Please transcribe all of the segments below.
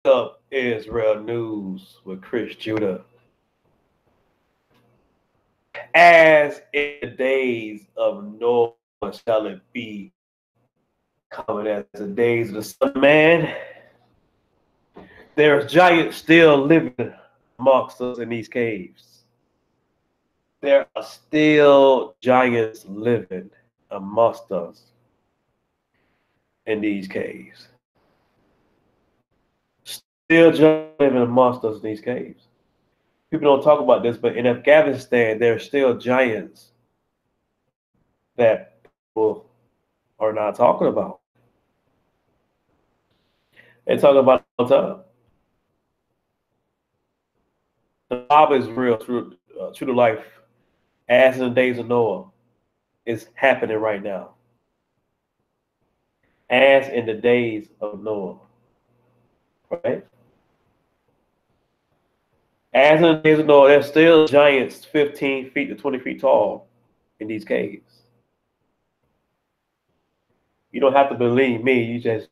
up Israel News with Chris Judah. As in the days of Noah shall it be, coming as the days of the Son of Man. There are giants still living amongst us in these caves. There are still giants living amongst us in these caves. Still giants living amongst us in these caves. People don't talk about this, but in Afghanistan, there are still giants that people are not talking about. They talk about it all the time. The Bible is real, true to life, as in the days of Noah. It's happening right now. As in the days of Noah. Right? As in the days of Noah, there's still giants 15 feet to 20 feet tall in these caves. You don't have to believe me. You just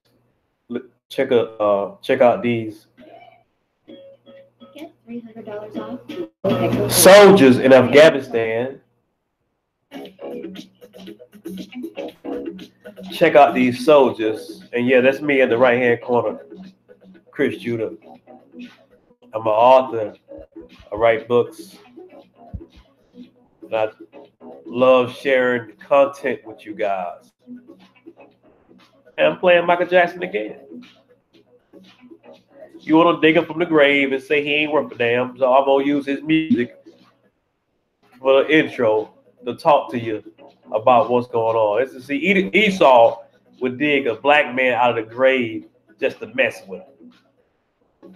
check out these. Get $300 off. Soldiers in Afghanistan. Check out these soldiers. And yeah, that's me in the right-hand corner, Chris Judah. I'm an author. I write books. And I love sharing content with you guys. And I'm playing Michael Jackson again. You want to dig him from the grave and say he ain't worth a damn, so I'm going to use his music for the intro to talk to you about what's going on. It's to see Esau would dig a black man out of the grave just to mess with him.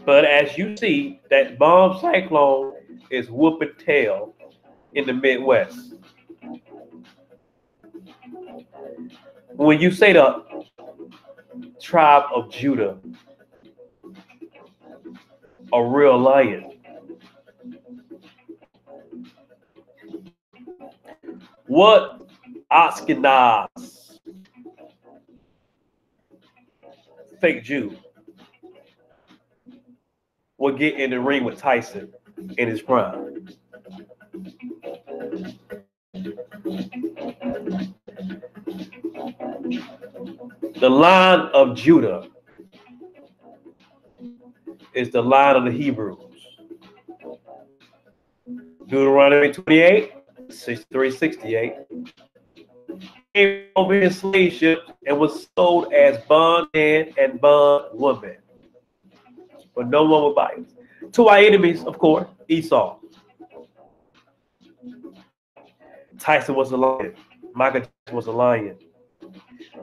But as you see, that bomb cyclone is whooping tail in the Midwest. When you say the tribe of Judah, a real lion, what Ashkenaz fake Jew will get in the ring with Tyson in his prime? The line of Judah is the line of the Hebrews. Deuteronomy 28, 63, 68. Came over in slave ships and was sold as bondman and bondwoman. But no one would buy it. To our enemies, of course, Esau. Tyson was a lion. Michael Jackson was a lion.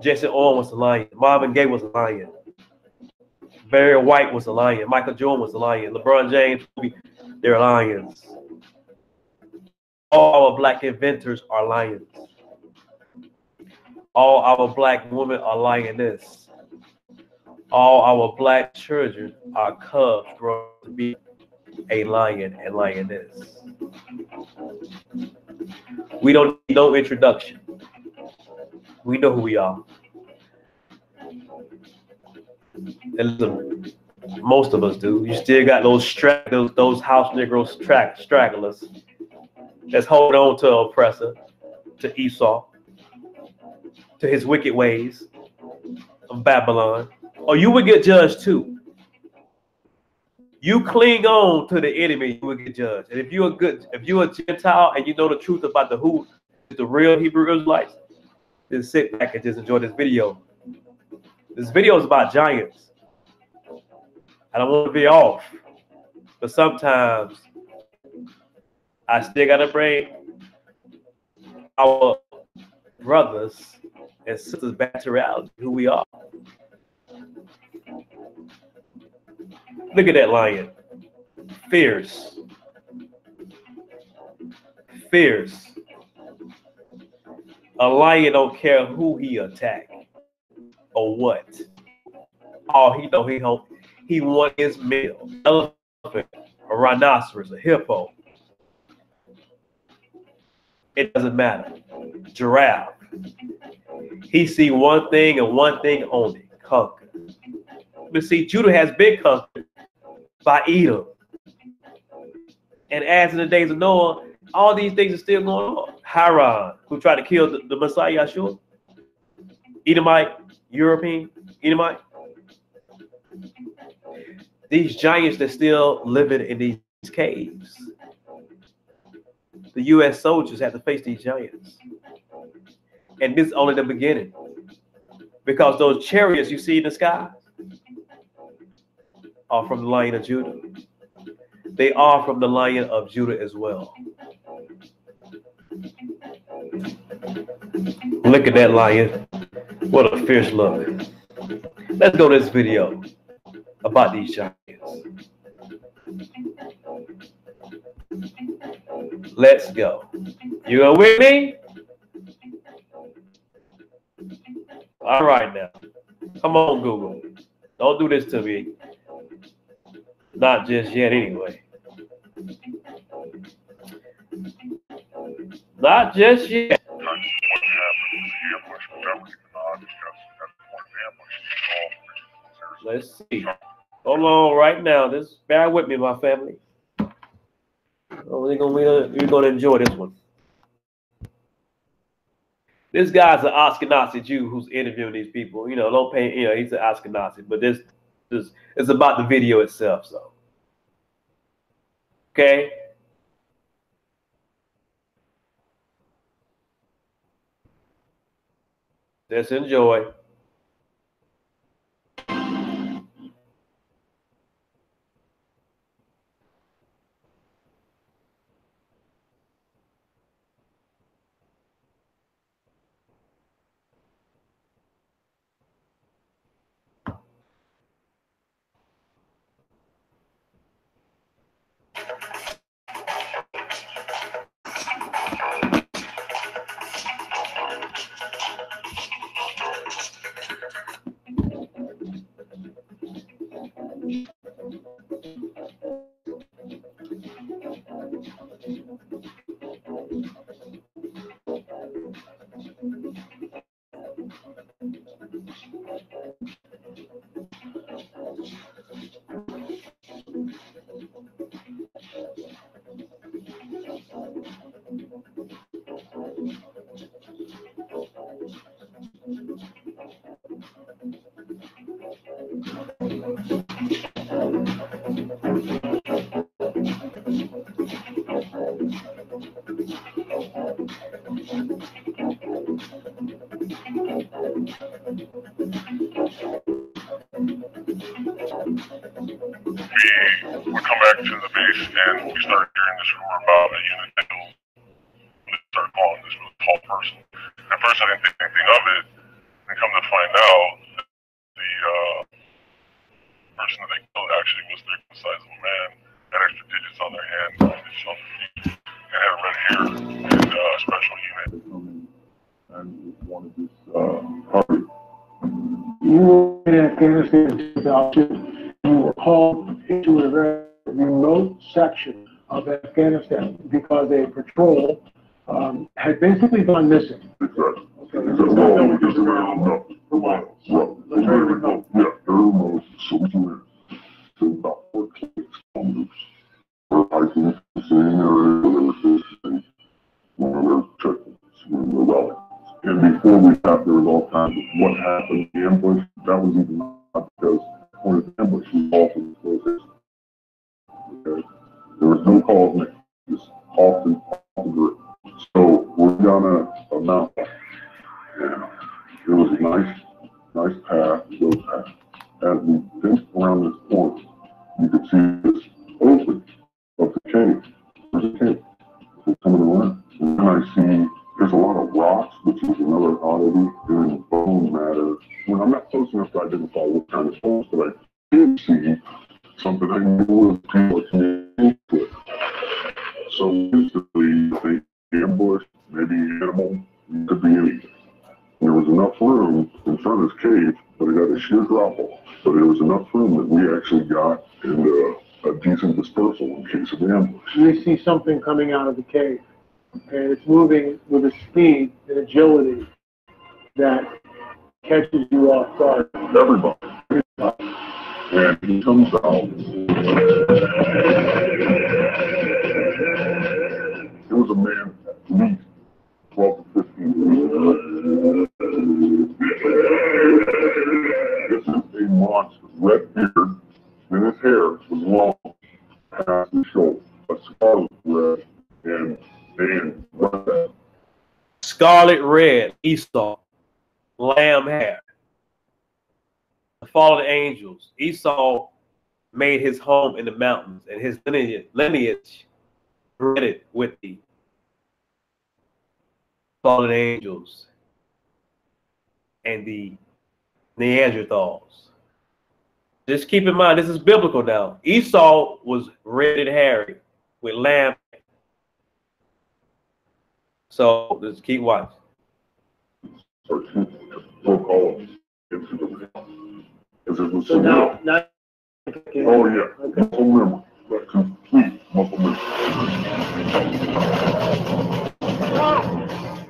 Jesse Owens was a lion. Marvin Gaye was a lion. Barry White was a lion. Michael Jordan was a lion. LeBron James, they're lions. All our black inventors are lions. All our black women are lioness. All our black children are cubs grown to be a lion and lioness. We don't need no introduction. We know who we are. And listen, most of us do. You still got those house Negroes stragglers that's holding on to an oppressor, to Esau, to his wicked ways of Babylon. Or you would get judged too. You cling on to the enemy, you will get judged. And if you're a Gentile and you know the truth about who is the real Hebrew Israelites, then sit back and just enjoy this video. This video is about giants. I don't want to be off, but sometimes I still gotta bring our brothers and sisters back to reality, who we are. Look at that lion. Fierce. Fierce. A lion don't care who he attack or what. All he know, he want his meal. Elephant, a rhinoceros, a hippo. It doesn't matter. Giraffe. He see one thing and one thing only: conquer. But see, Judah has been conquered by Edom. And as in the days of Noah, all these things are still going on. Haran, who tried to kill the Messiah, Yahshua. Edomite, European, Edomite. These giants that still living in these caves. The U.S. soldiers have to face these giants. And this is only the beginning. Because those chariots you see in the sky are from the Lion of Judah. They are from the Lion of Judah as well. Look at that lion. What a fierce look. Let's go to this video about these giants. Let's go. You go with me? All right now. Come on, Google. Don't do this to me. Not just yet anyway. Not just yet. Let's see. Hold on right now. Just bear with me, my family. We're gonna enjoy this one. This guy's an Ashkenazi Jew who's interviewing these people. You know, don't pay. You know, he's an Ashkenazi, but this is about the video itself. So, okay. Let's enjoy. We come back to the base and we start hearing this rumor about a unit that will start calling this really tall person. At first I didn't think anything of it, and come to find out the person that they killed actually was the size of a man, had extra digits on their hand, on his shoulder, and had red hair and a special unit. And wanted this party. You were in Afghanistan in 2000. You were called into a very remote section of Afghanistan because a patrol had basically gone missing. Exactly. Okay. No, just around for miles. Right. Very remote. Yeah, very remote. So we went to about 14 kilometers. We're hiking the same area where there was this one of their checkpoints, one of their rallies. And before we got there was all kinds of what happened, the ambush, that was even not because one of the ambush was off in the closest. Okay. There was no calls made, just off the grid. So we're on a mountain, and it was a nice path, road path. As we finished around this point, you could see this opening of the cave. There's a cave. We're coming around, and then I see there's a lot of rocks, which is another oddity, and bone matter. When I'm not close enough to identify what kind of stones, but I did see something I knew was people came into it. So instantly, I think ambush, maybe animal, could be anything. There was enough room in front of this cave, but it had a sheer drop off. So there was enough room that we actually got into a decent dispersal in case of ambush. We see something coming out of the cave, and it's moving with a speed and agility that catches you off guard. Everybody. And he comes out. It was a man at least 12 to 15 feet. This is a monster. Red beard, and his hair was long past his shoulder. A scarlet red and red. Scarlet red, Esau, lamb hair. The fallen angels. Esau made his home in the mountains, and his lineage bred with the fallen angels and the Neanderthals. Just keep in mind, this is biblical now. Esau was red and hairy with lamb. So let's keep watching. So now, oh yeah, muscle memory, complete muscle memory.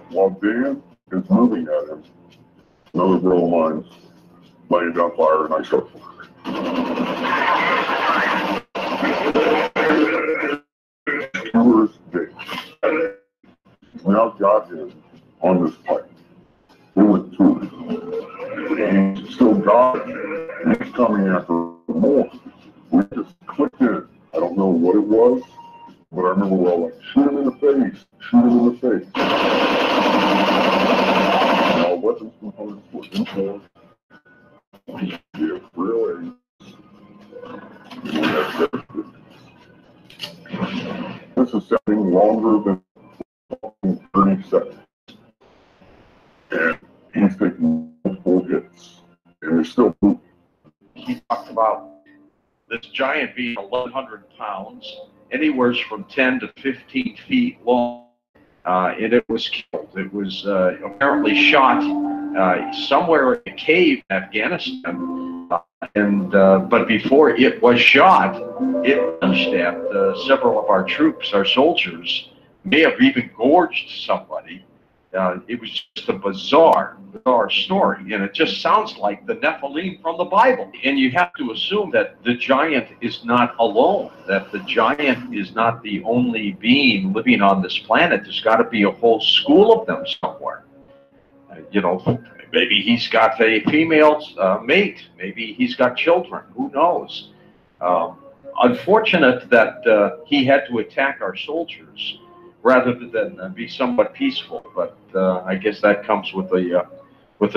While Dan is moving at him, another girl of mine's laying down fire, and I start firing. Humorous day. Now got him on this pipe. We went through it. And he still got it. He's coming after more. We just clicked in. I don't know what it was, but I remember we're all like, shoot him in the face, shoot him in the face. Now, weapons components were imported. Yeah, really. This is sounding longer than 30 seconds. And he's taking multiple hits. And they're still moving. He talked about this giant being 1,100 pounds, anywhere from 10 to 15 feet long, and it was killed. It was apparently shot somewhere in a cave in Afghanistan, but before it was shot, it lunged at several of our troops, our soldiers, may have even gorged somebody. It was just a bizarre story, and it just sounds like the Nephilim from the Bible. And you have to assume that the giant is not alone, that the giant is not the only being living on this planet. There's got to be a whole school of them somewhere. You know, maybe he's got a female mate. Maybe he's got children. Who knows? Unfortunate that he had to attack our soldiers rather than be somewhat peaceful, but I guess that comes with the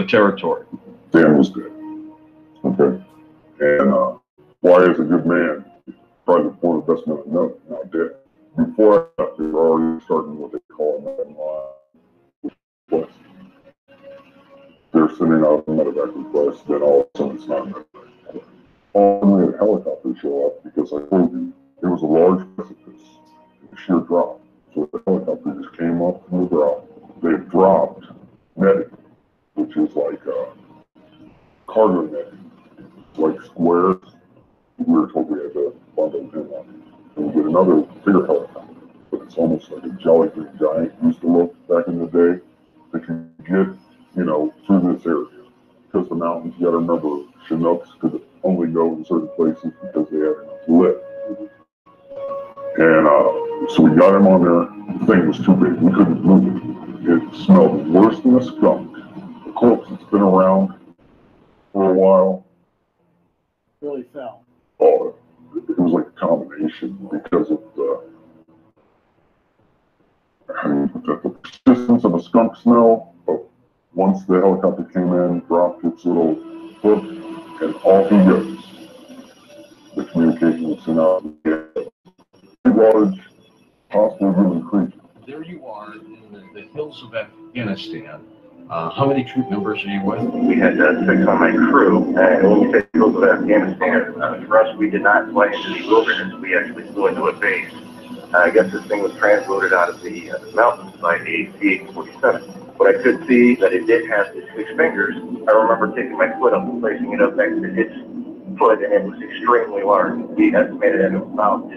territory. Dan was dead. Okay. And why is a good man? Probably one of the best men I know, now dead. Before I left, they were already starting what they call a medevac. They're sending out a medevac request, then all of a sudden it's not a medevac. Only a helicopter show up because I told you it was a large precipice, a sheer drop. So the helicopter just came up from the ground. They dropped netting, which is like cargo netting, like squares. We were told we had to bundle in on. And we get another bigger helicopter, but it's almost like a jellyfish giant used to look back in the day that can get, you know, through this area. Because the mountains, you got to remember, Chinooks could only go in certain places because they had enough lift. And so we got him on there. The thing was too big. We couldn't move it. It smelled worse than a skunk. The corpse that's been around for a while. Really fell. Oh, it was like a combination because of the persistence of a skunk smell. But once the helicopter came in, dropped its little foot, and off he goes. The communication was sent out. Large, possibly human creature. There you are in the hills of Afghanistan. How many troop members are you with? We had 6 on my crew, and when we say hills of Afghanistan, for us, we did not fly into the wilderness. We actually flew into a base. I guess this thing was transloaded out of the mountains by a CH-47. But I could see that it did have its 6 fingers. I remember taking my foot up and placing it up next to its foot, and it was extremely large. We estimated it at about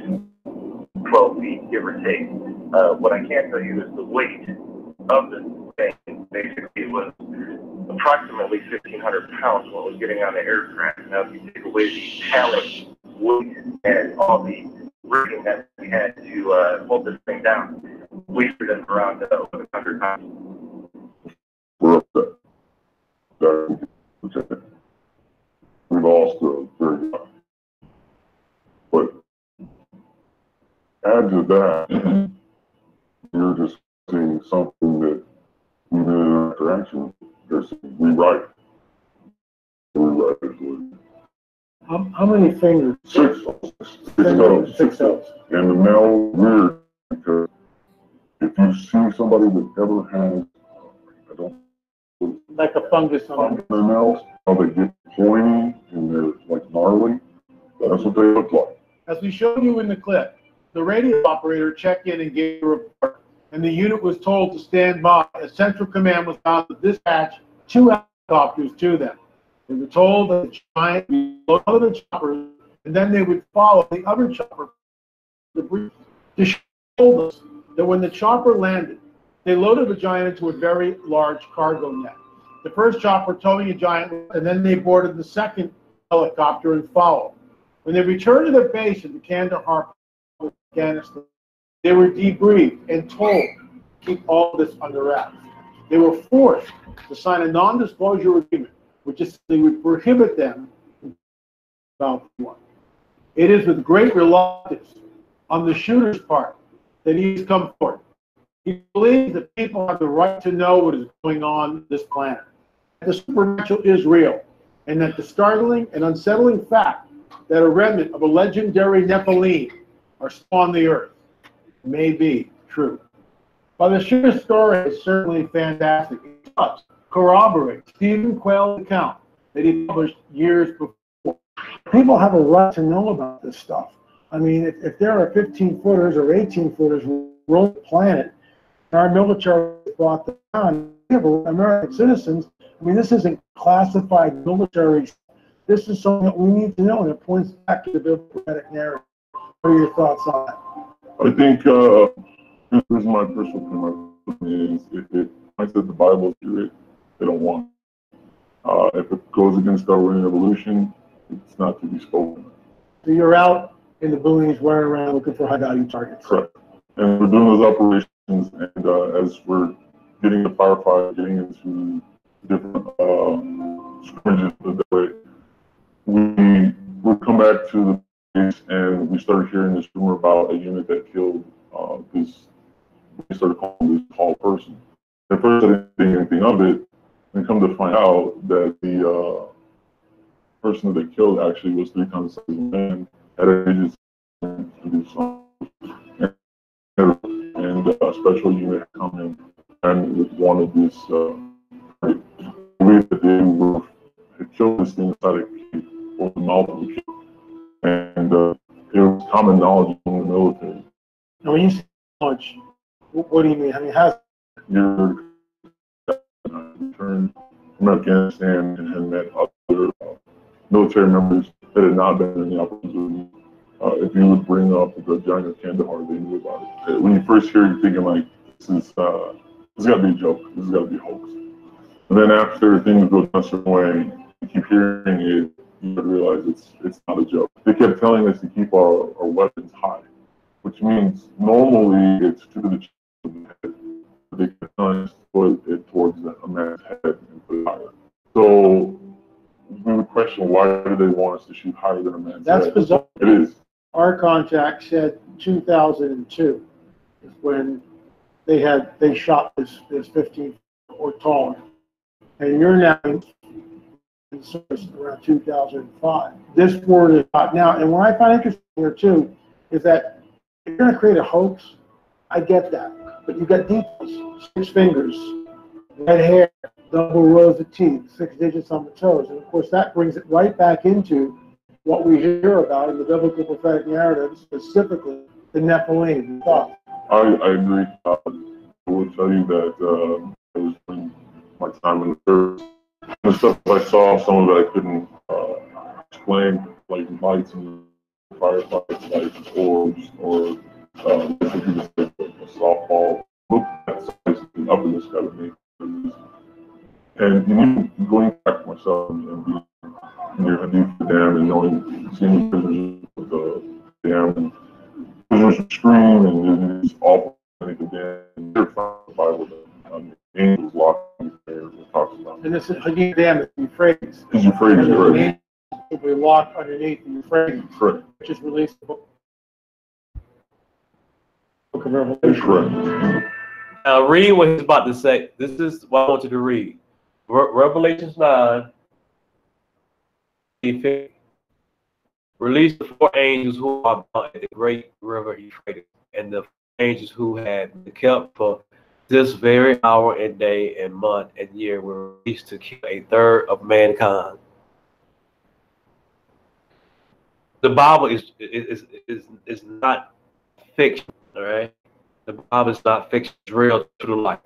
12 feet, give or take. What I can tell you is the weight of the thing basically was approximately 1,500 pounds when it was getting on the aircraft. Now, if you take away the pallet weight and all the rigging that we had to hold this thing down, we figured it around 1,100 pounds. We're upset. That we lost a very high. But add to that, you're just seeing something that even in interaction, they're saying rewrite. Rewrite is what. How many fingers? Six toes. Six toes. And the male weird because if you see somebody that ever has, I don't. Like a fungus on In their nails, how they get pointy and they're like gnarly. That's what they look like. As we showed you in the clip, the radio operator checked in and gave a report, and the unit was told to stand by as Central Command was about to dispatch 2 helicopters to them. They were told that the giant would load the chopper, and then they would follow the other chopper to show us that when the chopper landed, they loaded the giant into a very large cargo net. The first chopper towing a giant, and then they boarded the second helicopter and followed. When they returned to their base in the Kandahar, Afghanistan, they were debriefed and told to keep all this under wraps. They were forced to sign a non-disclosure agreement, which essentially would prohibit them from war. It is with great reluctance on the shooter's part that he has come forward. He believes that people have the right to know what is going on this planet. The supernatural is real, and that the startling and unsettling fact that a remnant of a legendary Nephilim are still on the earth may be true. While the shooter's story is certainly fantastic, it does corroborate Stephen Quayle's account that he published years before. People have a right to know about this stuff. I mean, if there are 15-footers or 18-footers roaming the planet, and our military brought them down, we have American citizens. I mean, this isn't classified military. This is something that we need to know, and it points back to the biblical prophetic narrative. What are your thoughts on that? I think this is my personal opinion. If I said the Bible is accurate, they don't want it. If it goes against Darwinian evolution, it's not to be spoken. So you're out in the boonies, running around looking for high-value targets. Correct. And we're doing those operations, and as we're getting the firefight, getting into different scrimmages of the way, we come back to the base, and we started hearing this rumor about a unit that killed this. We started calling this tall person. At first, I didn't think anything of it, and come to find out that the person that they killed actually was 3 times the size of a man, had ages to do something, and a special unit come in and with one of this. The way that they had killed this thing inside a cave, or the mouth of the cave, and it was common knowledge in the military. Now, when you say knowledge, what do you mean? I mean, how's You're returned from Afghanistan and had met other military members that had not been in the operations. If you would bring up the giant of Kandahar, they knew about it. When you first hear it, you're thinking like, this got to be a joke. This has got to be a hoax. And then after things go down a certain way, you keep hearing it, you realize it's not a joke. They kept telling us to keep our weapons high, which means normally it's to the chest of the head. But they kept telling us to put it towards a man's head and put it higher. So we would question, why do they want us to shoot higher than a man's head? That's bizarre. It is. Our contact said 2002 is when they shot this 15 or taller, and you're now in service around 2005. This word is out now, and what I find interesting here too is that if you're going to create a hoax, I get that, but you've got details: 6 fingers, red hair, double rows of teeth, 6 digits on the toes, and of course that brings it right back into what we hear about in the biblical prophetic narrative, specifically the Nephilim. Thoughts? I agree. I will tell you that it was during my time in the service. The stuff I saw, some of it I couldn't explain, like lights and firefights, like orbs, or if you just say a softball. Look at that size up in the sky to me. And even going back myself and being underneath the dam and knowing, seeing the prisoners with the dam, and prisoners scream and it's awful. And they're terrified with the angels locked there. It talks about. And this is Hadid Dam, it's Euphrates. It's Euphrates, right? If we lock underneath the Euphrates, Correct. which is released in the book of Revelation. Correct. Now read what he's about to say. This is what I want you to read. Revelations 9. Released the 4 angels who are bound at the great river Euphrates, and the angels who had been kept for this very hour and day and month and year were released to kill 1/3 of mankind. The Bible is not fiction, all right? The Bible is not fiction, it's real to the life.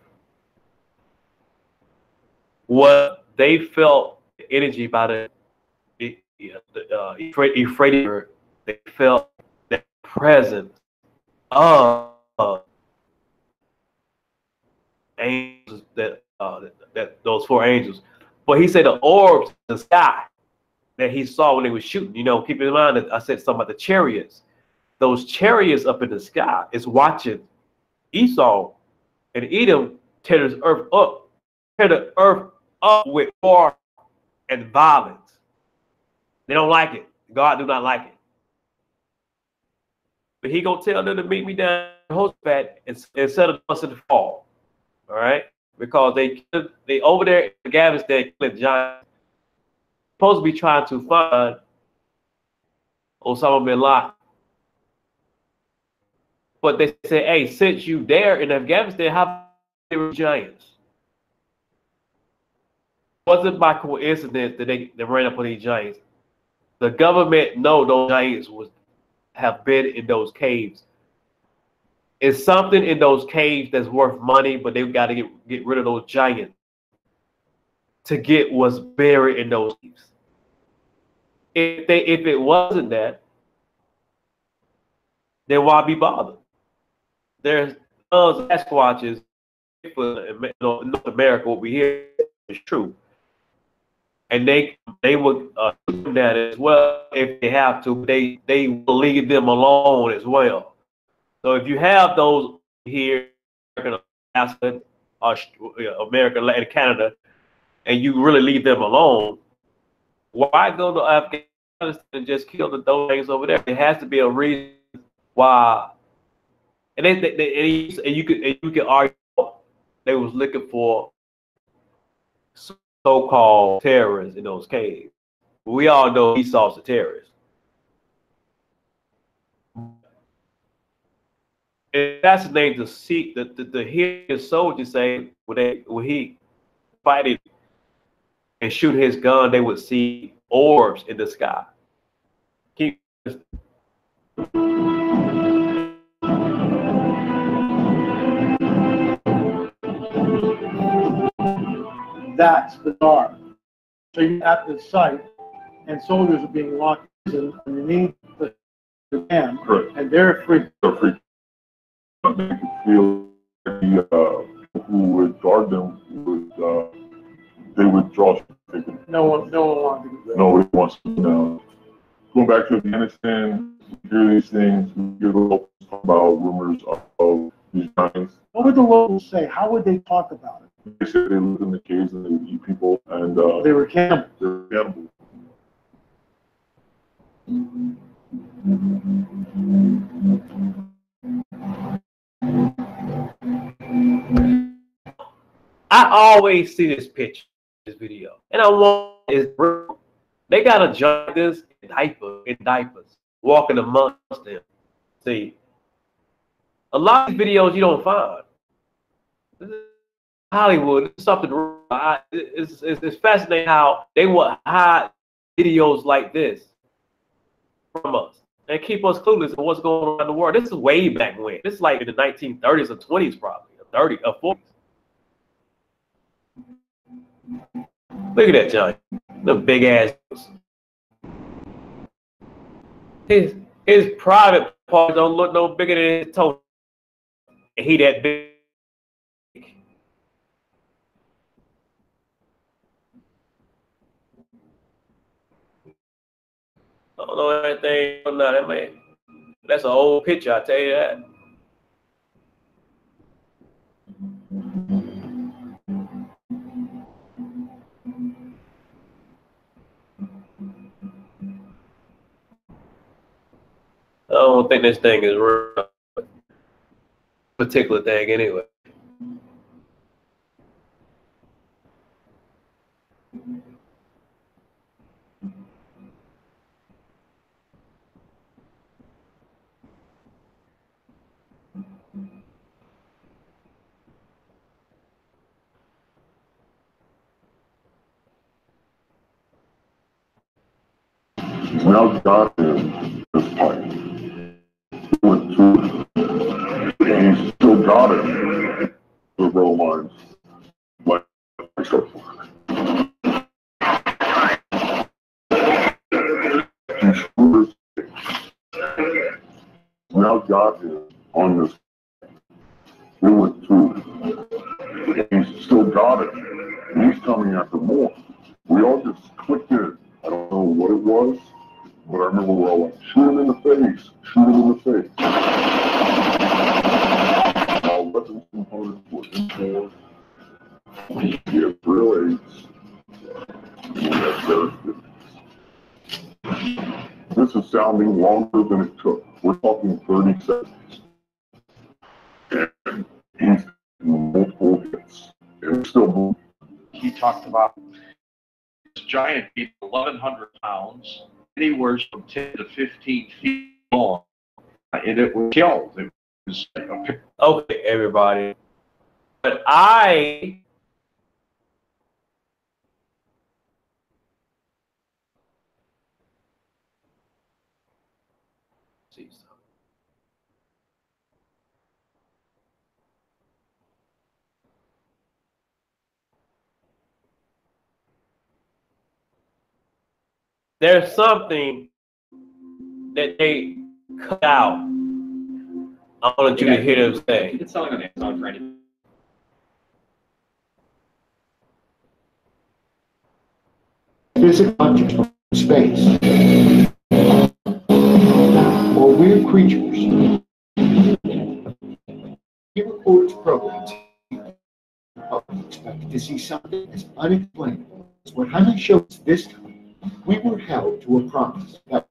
What they felt, the energy by the Euphrates, they felt the presence of angels, that those 4 angels. But he said the orbs in the sky that he saw when they were shooting. You know, keep in mind that I said something about the chariots. Those chariots up in the sky is watching Esau and Edom tear the earth up with war and violence. They don't like it. God do not like it. But he gonna tell them to meet me down in Hoshaphat instead of us in the fall. All right? Because they over there in Afghanistan killing giants. Supposed to be trying to find Osama bin Laden. But they say, hey, since you there in Afghanistan, how they were giants? It wasn't by coincidence that they ran up on these giants. The government know those giants have been in those caves. It's something in those caves that's worth money, but they've got to get rid of those giants to get what's buried in those caves. If it wasn't that, then why be bothered? There's tons of Sasquatches in North America. What we hear is true, and they would do that as well if they have to. They will leave them alone as well. So if you have those here, Alaska, America, and Canada, and you really leave them alone, why go to Afghanistan and just kill those things over there? There has to be a reason why. And you could argue they was looking for so-called terrorists in those caves. We all know Esau's a terrorist. And that's the name to see the hear soldiers say when he fighting and shoot his gun, they would see orbs in the sky. Keep That's bizarre. So you're at the site, and soldiers are being locked in underneath the dam, Correct. and they're free. They're free. They could feel the who would guard them they would draw. No one wanted to do that. Nobody wants to know. Going back to Afghanistan, you hear these things, you hear the locals talk about rumors of these giants. What would the locals say? How would they talk about it? They said they lived in the caves and they would eat people, and They were cannibals. they were cannibals. I always see this picture, this video, and I want is they got a giant in diapers walking amongst them. See, a lot of videos you don't find. Hollywood, it's something. It's fascinating how they will hide videos like this from us and keep us clueless on what's going on in the world. This is way back when. This is like in the 1930s or 20s, probably, or 30s or 40s. Look at that giant, the big ass. His private part don't look no bigger than his toe. And he that big. don't know anything. No, that's an old picture, I tell you that. I don't think this thing is real. Particular thing anyway. Now got him this pipe. He went to it. And he still got it. The row lines. Like, now got him on this. We went through it. And he's still got it. And he's coming after more. We all just clicked it. I don't know what it was, but I remember we're all like, shoot him in the face, shoot him in the face. All weapons components were in force. We had real aids. We had very. This is sounding longer than it took. We're talking 30 seconds. And he's multiple hits. And it's still moving. He talked about this giant beast, 1,100 pounds, anywhere from 10 to 15 feet long, and it was killed. It was Okay, everybody. But I see something. There's something that they cut out. I wanted you to hear them say. It's selling on Amazon for anything. Physical objects from space, or weird creatures. He records programs. Expected to see something as unexplainable as what Hannah showed us this time. We were held to a promise that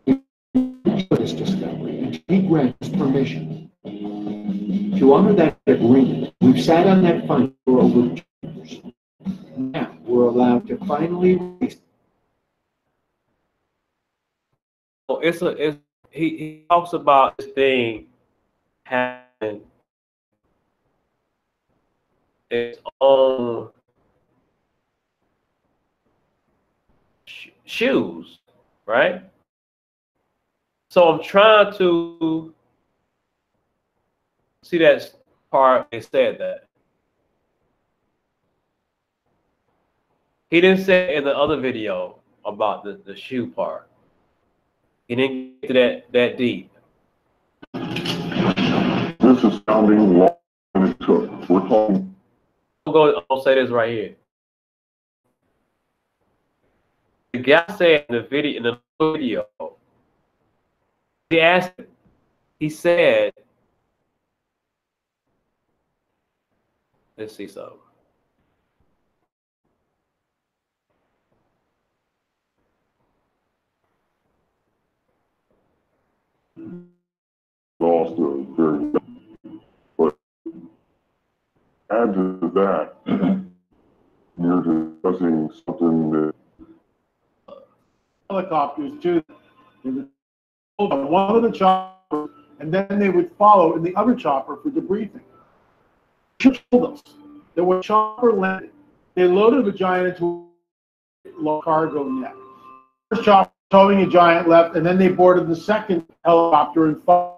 this discovery and he grants permission. To honor that agreement, we've sat on that file for over 2 years. Now we're allowed to finally release. Oh, he talks about this thing having its own shoes, right? So I'm trying to see that part they said that. He didn't say in the other video about the shoe part. He didn't get to that deep. This is sounding long than it took. We're talking. I'll say this right here. The guy said in the video, he asked him, he said, let's see something. Lost a very, but add to that, you're discussing something that Helicopters too. They would hold on one of the choppers, and then they would follow in the other chopper for debriefing. Ships told us that when chopper landed, they loaded the giant into a cargo net. First chopper towing a giant left, and then they boarded the second helicopter and followed.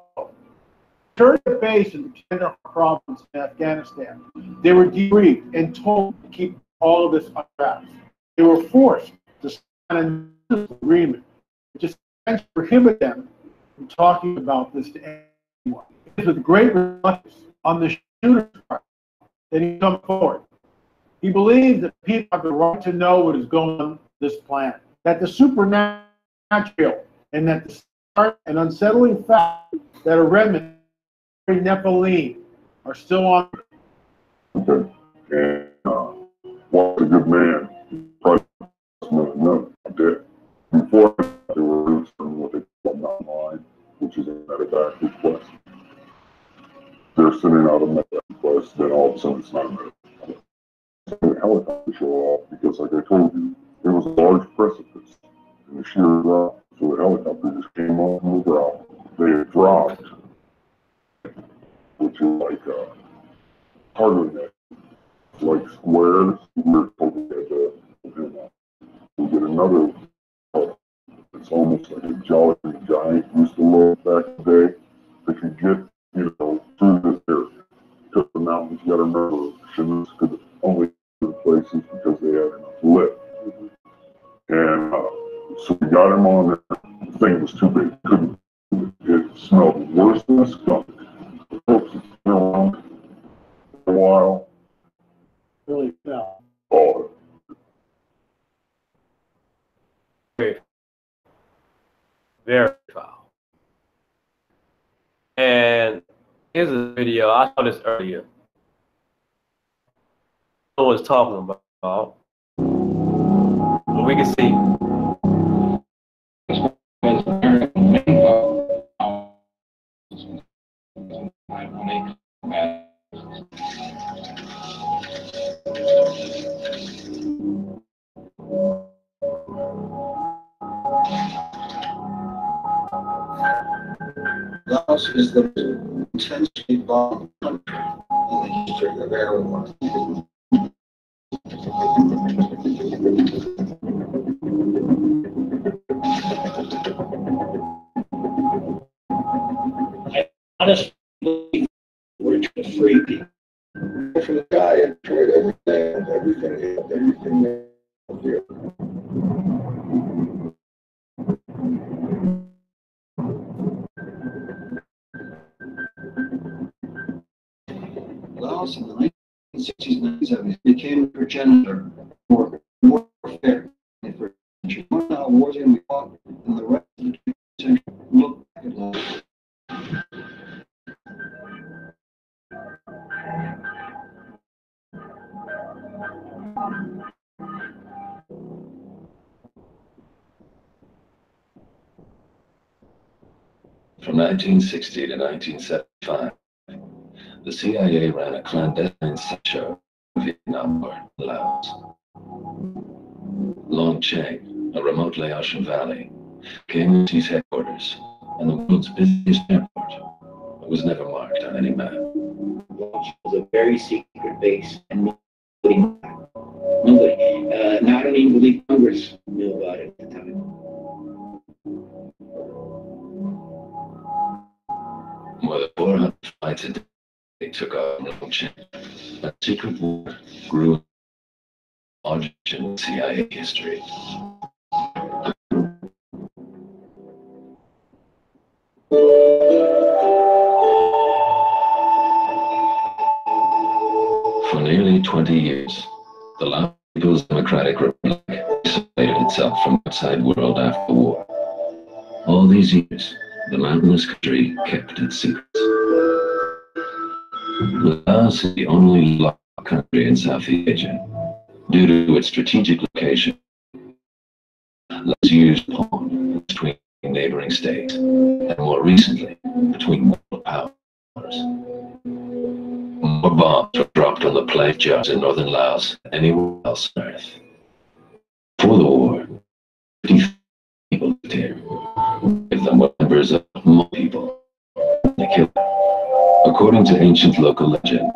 Returned to base in the Kandahar province in Afghanistan, they were debriefed and told to keep all of this on wraps. They were forced to sign an agreement, which essentially prohibited them from talking about this to anyone. It was with great reluctance on the shooter's part that he come forward. He believes that people have the right to know what is going on in this planet. that the supernatural and that the stark and unsettling fact that a remnant of Nephilim are still on. Okay. And was a good man. Probably no, I'm dead. Before they were releasing what they call Mountain Line, which is a medevac request. They're sending out a medevac request, then all of a sudden it's not a medevac. The helicopter show off because, like I told you, there was a large precipice in the sheer drop. So the helicopter just came off from the drop. They had dropped, which is like harder than that. Like squares, we were told we had to we get another. It's almost like a Jolly Giant used to look back in the day. They could get, through this area. Because the mountains, you gotta remember, Chinook could only go to places because they had enough lift. And so we got him on there. The thing was too big, couldn't do it. It smelled worse than a skunk. The folks had been around for a while. Really fell. Oh, Very foul. And here's a video. I saw this earlier. I was talking about. But we can see. Laos is the most intensely bombed country in the history of everyone. I honestly believe we're just free people. From the guy enjoyed everything here. Laos in the 1960s and 1970s became a progenitor for warfare for now wars in we fought in the rest of the 20th century. Look back at Laos. From 1960 to 1975, the CIA ran a clandestine show in Vietnam War, Laos. Long Cheng, a remote Laotian valley, came to its headquarters, and the world's busiest airport. It was never marked on any map. Laos was a very secret base, and nobody, I don't even believe Congress knew about it at the time. More than 400 flights a day they took off from Long Cheng. A secret war grew large in CIA history. For nearly 20 years, the Laos People's Democratic Republic isolated itself from the outside world after the war. All these years, the mountainous country kept its secrets. Laos is the only locked country in Southeast Asia. Due to its strategic location, Laos used pawn between neighboring states, and more recently, between world powers. More bombs were dropped on the plain jars in northern Laos than anywhere else on Earth. Before the war, 50 people lived here. If them were members of Hmong people, they killed them. According to ancient local legend,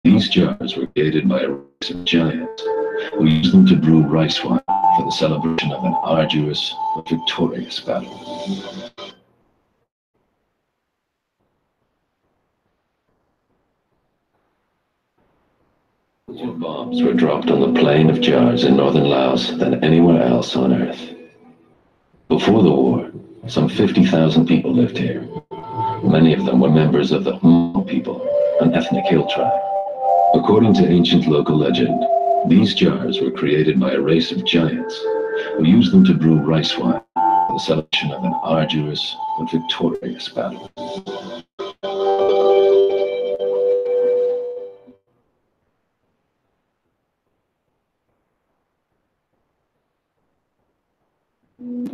these jars were created by a race of giants who used them to brew rice wine for the celebration of an arduous but victorious battle. More bombs were dropped on the plain of jars in northern Laos than anywhere else on Earth. Before the war, some 50,000 people lived here. Many of them were members of the Hmong people, an ethnic hill tribe. According to ancient local legend, these jars were created by a race of giants who used them to brew rice wine, the celebration of an arduous but victorious battle.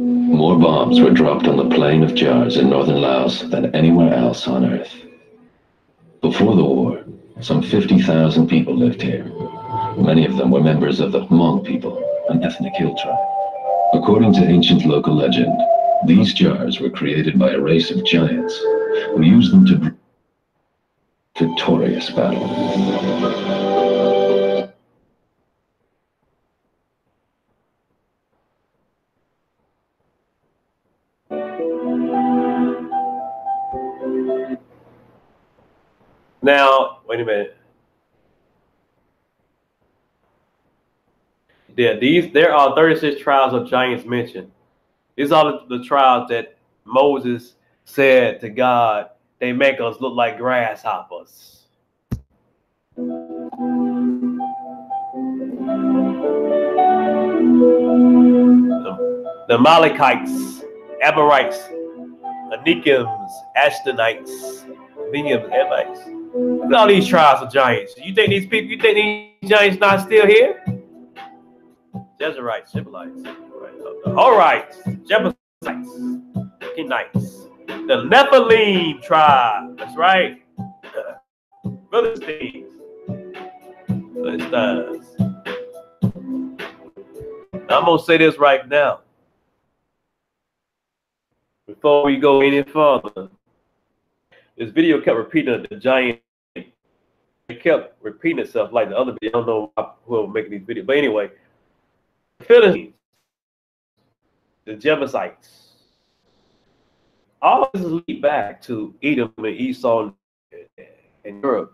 More bombs were dropped on the plain of jars in northern Laos than anywhere else on Earth. Before the war, some 50,000 people lived here. Many of them were members of the Hmong people, an ethnic hill tribe. According to ancient local legend, these jars were created by a race of giants who used them to brew victorious battle. Now, wait a minute. Yeah, there are 36 tribes of giants mentioned. These are the tribes that Moses said to God, they make us look like grasshoppers. The Amalekites, Amorites, Anikims, Ashtonites, Venians, Emites. Look at all these tribes of giants. You think these giants not still here? Jezerites, Shibelites, the Horites, Jebusites, Kenites, the Nephilim tribe. That's right. Philistines. Philistines. I'm gonna say this right now. Before we go any further, this video kept repeating the giant. It kept repeating itself like the other video. I don't know who will making these videos, but anyway, the Philistines, the Jebusites. All of this is lead back to Edom and Esau and Europe.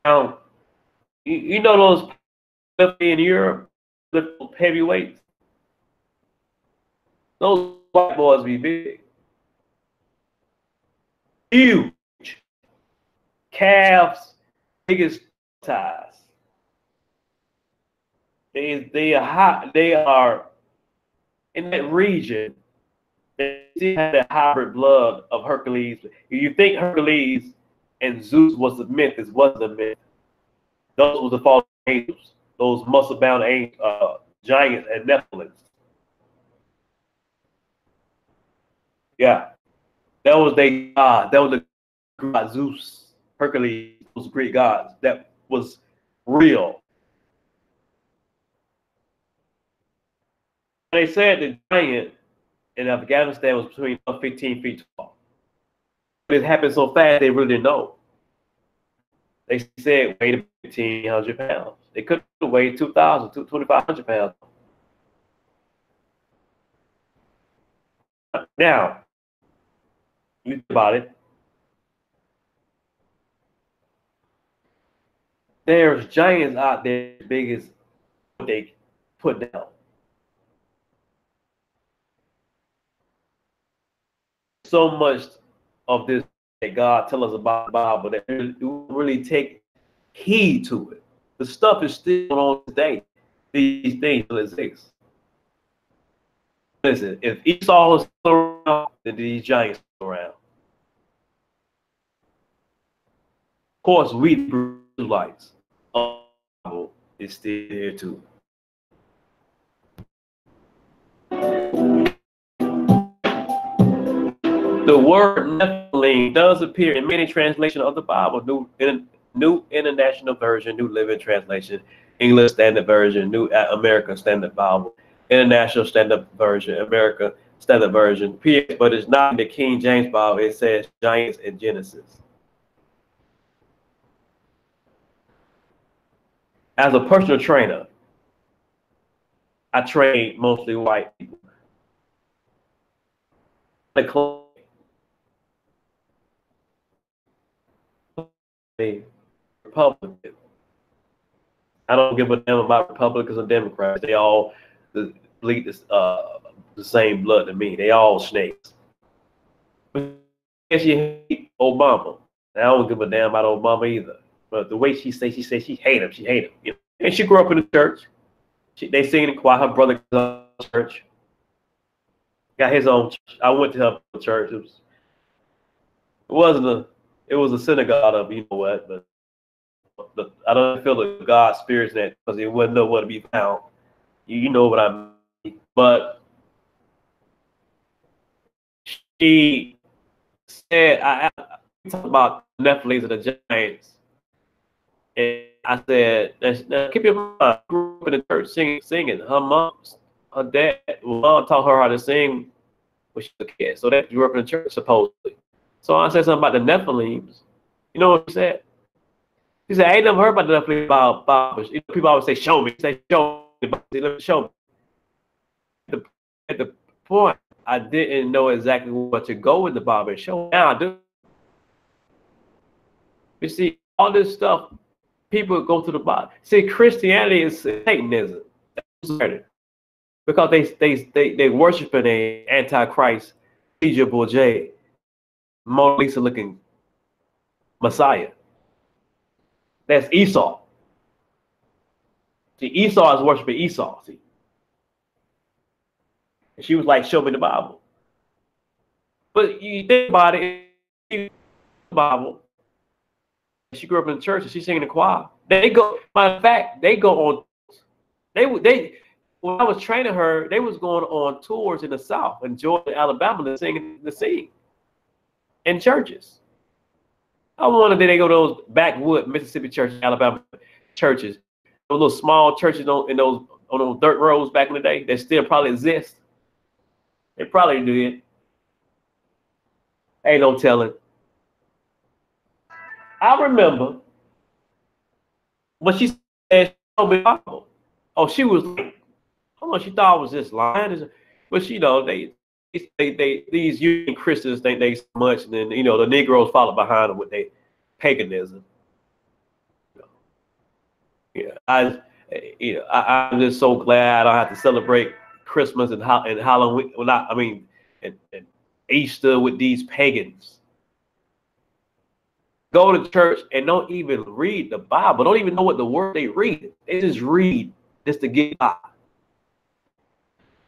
Now, you know those in Europe, the heavyweights. Those white boys be big, huge, calves, biggest ties. They are hot. They are in that region. They still have that hybrid blood of Hercules. You think Hercules and Zeus was the myth? It wasn't a myth. Those were the fallen angels. Those muscle-bound giants and Nephilims. Yeah, that was their god. That was the god Zeus, Hercules, those Greek gods. That was real. They said the giant in Afghanistan was between 15 feet tall. It happened so fast they really didn't know. They said weighed 1,500 pounds. They could have weighed 2,000, 2,500 pounds. Now, you think about it. There's giants out there as big as what they put down. So much of this that God tells us about the Bible that we really take heed to it. The stuff is still on today. These things still exist. Listen, if Esau is still around, then these giants are around. Of course, we the Israelites is still here too. The word Nephilim does appear in many translations of the Bible. New International Version, New Living Translation, English Standard Version, New American Standard Bible, International Standard Version, America Standard Version, but it's not in the King James Bible. It says giants in Genesis. As a personal trainer, I train mostly white people. Republican. I don't give a damn about Republicans or Democrats. They all bleed the same blood to me. They all snakes. But she hate Obama. And I don't give a damn about Obama either. But the way she says she hate him. She hate him. You know? And she grew up in the church. They sing in the choir. Her brother goes to church. Got his own church. I went to her church. It was a synagogue of you know what, but I don't feel the God spirits in that because it wasn't nowhere to be found. You know what I mean. But she said, I talked about Nephilim and the giants. And I said, now keep your mind, I grew up in the church singing. Her dad, mom taught her how to sing when she was a kid. So that grew up in the church, supposedly. So I said something about the Nephilims. You know what she said? She said, I ain't never heard about the Nephilim about people always say, show me. Say, show me. Let me show me. At the point, I didn't know exactly what to go with the Bible and show. Now I do. You see, all this stuff, people go to the Bible. See, Christianity is Satanism. Because they worshiping an antichrist, Caesar Borgia, Mona Lisa looking Messiah. That's Esau. See, Esau is worshiping Esau. See, and she was like, "Show me the Bible." But you think about it, the Bible. She grew up in the church and she's singing the choir. They go. Matter of fact, they go on. They when I was training her, they was going on tours in the South, in Georgia, Alabama, to sing in churches. I wonder did they go to those backwood Mississippi church, Alabama churches, those little small churches on those dirt roads back in the day that still probably exist. They probably did. Ain't no telling. I remember when she said, "Oh, she was like, oh, she thought I was just lying." But you know, these union Christians think they so much, and then you know the Negroes follow behind them with their paganism. Yeah, I'm just so glad I don't have to celebrate Christmas and Halloween. Well, and Easter with these pagans. Go to church and don't even read the Bible. Don't even know what the word they read. They just read just to get by.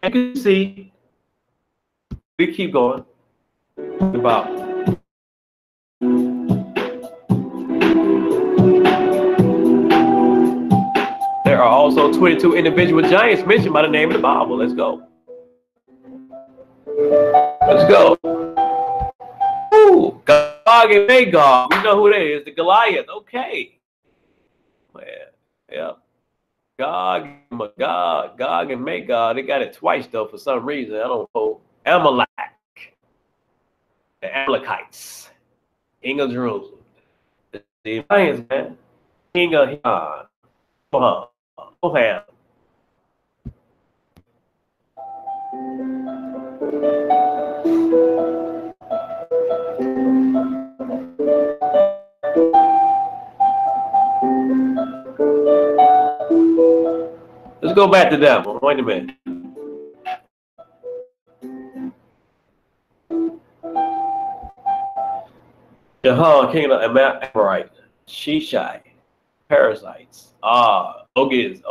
You can see, we keep going about. There are also 22 individual giants mentioned by the name of the Bible. Let's go. Let's go. Ooh, Gog and Magog. We know who that is. The Goliath. Okay. Well, yeah. Gog and Magog. They got it twice though for some reason. I don't know. Amalek. The Amalekites. King of Jerusalem. The giants, man. King of Hebron. Oham. Let's go back to that one. Wait a minute. Jehan, king of Amorite, Shishai, parasites, Ogis,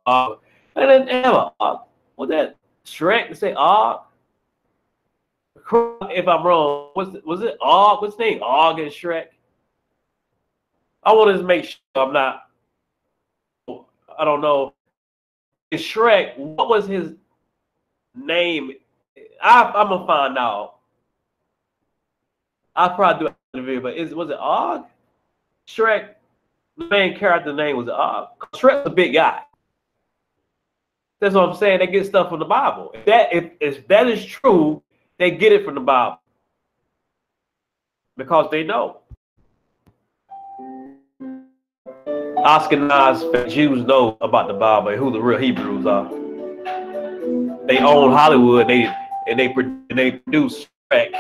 and then Emma. Was that Shrek to say Og? If I'm wrong, was it Og? What's his name? Og and Shrek? I want to make sure I'm not. I don't know. Shrek, what was his name? I'm gonna find out. I'll probably do the video, but was it Og? Shrek, the main character name was Og. Shrek's a big guy. That's what I'm saying. They get stuff from the Bible. If that is true, they get it from the Bible because they know. Ashkenaz Jews know about the Bible and who the real Hebrews are. They own Hollywood. And they produce Shrek.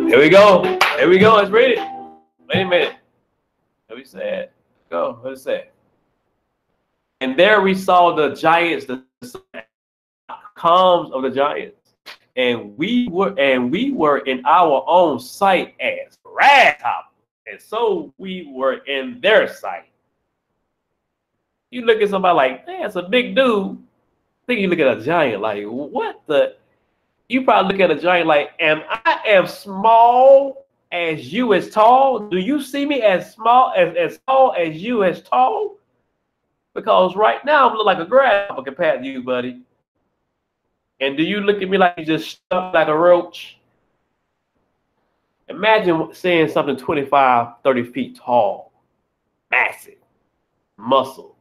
Here we go. Here we go. Let's read it. Wait a minute. What we said. Go. What it say? And there we saw the giants, comes of the giants, and we were in our own sight as grasshoppers, and so we were in their sight. You look at somebody like, man, it's a big dude. Then you look at a giant like, what the? You probably look at a giant like, I am small as you as tall. Do you see me as small as tall as you as tall? Because right now I'm looking like a grasshopper compared to you, buddy. And do you look at me like you just stuck like a roach? Imagine seeing something 25, 30 feet tall, massive, muscles,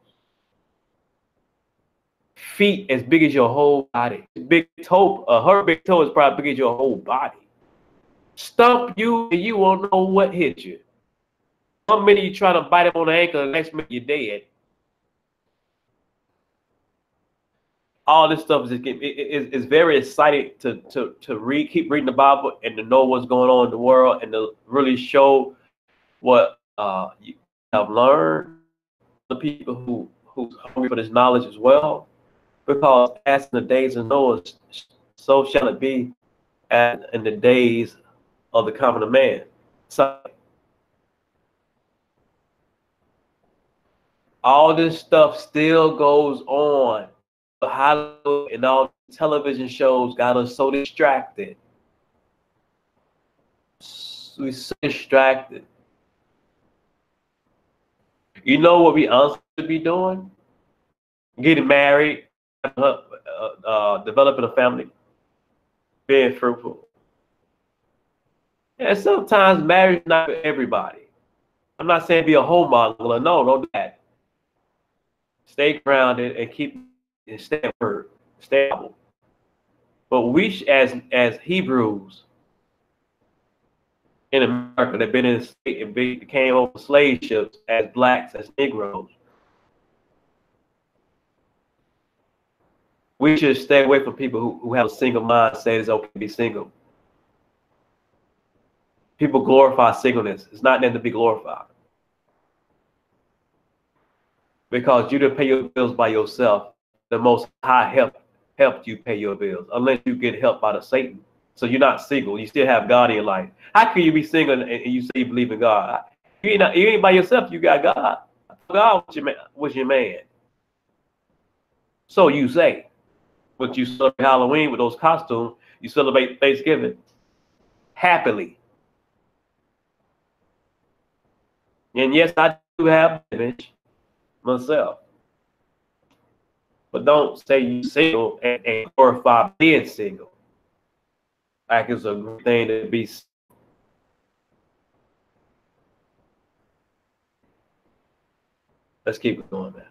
feet as big as your whole body. Big toe, her big toe is probably big as your whole body. Stump you and you won't know what hit you. 1 minute you try to bite him on the ankle, the next minute you're dead. All this stuff is very exciting to read, keep reading the Bible and to know what's going on in the world and to really show what you have learned. The people who's hungry for this knowledge as well, because as in the days of Noah, so shall it be as in the days of the coming of man. So all this stuff still goes on. Hollywood and all television shows got us so distracted. We're so distracted. You know what we honestly should be doing? Getting married, developing a family, being fruitful. And sometimes marriage is not for everybody. I'm not saying be a homemonger. No, don't do that. Stay grounded and keep and stay stable. But we, as Hebrews in America, that been in the state and became over slave ships as blacks, as Negroes, we should stay away from people who have a single mind, say it's okay to be single. People glorify singleness. It's not meant to be glorified. Because you didn't pay your bills by yourself. The Most High helped you pay your bills, unless you get help by the Satan. So you're not single. You still have God in your life. How can you be single and you say you believe in God? You ain't by yourself. You got God. God was your man. So you say. But you celebrate Halloween with those costumes. You celebrate Thanksgiving happily. And yes, I do have an image myself. But don't say you single and glorify being single. Like it's a good thing to be. Let's keep it going, man.